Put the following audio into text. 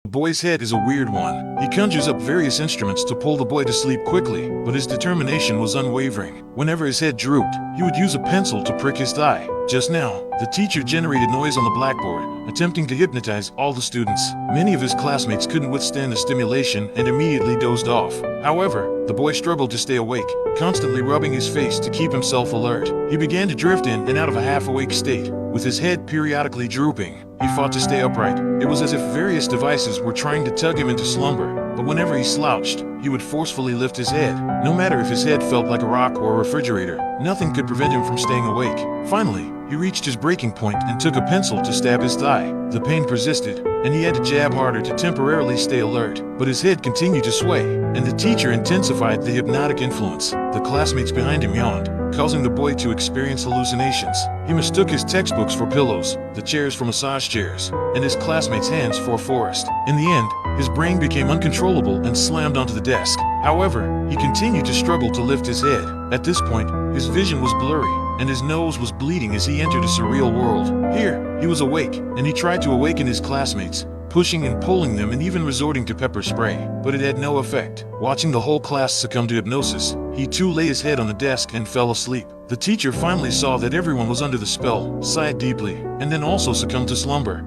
The boy's head is a weird one. He conjures up various instruments to pull the boy to sleep quickly, but his determination was unwavering. Whenever his head drooped, he would use a pencil to prick his thigh. Just now, the teacher generated noise on the blackboard, attempting to hypnotize all the students. Many of his classmates couldn't withstand the stimulation and immediately dozed off. However, the boy struggled to stay awake, constantly rubbing his face to keep himself alert. He began to drift in and out of a half-awake state, with his head periodically drooping. He fought to stay upright. It was as if various devices were trying to tug him into slumber, but whenever he slouched, he would forcefully lift his head. No matter if his head felt like a rock or a refrigerator, nothing could prevent him from staying awake. Finally, he reached his breaking point and took a pencil to stab his thigh. The pain persisted, and he had to jab harder to temporarily stay alert, but his head continued to sway, and the teacher intensified the hypnotic influence. The classmates behind him yawned, causing the boy to experience hallucinations. He mistook his textbooks for pillows, the chairs for massage chairs, and his classmates' hands for a forest. In the end, his brain became uncontrollable and slammed onto the desk. However, he continued to struggle to lift his head. At this point, his vision was blurry, and his nose was bleeding as he entered a surreal world. Here, he was awake, and he tried to awaken his classmates, pushing and pulling them and even resorting to pepper spray, but it had no effect. Watching the whole class succumb to hypnosis, he too lay his head on the desk and fell asleep. The teacher finally saw that everyone was under the spell, sighed deeply, and then also succumbed to slumber.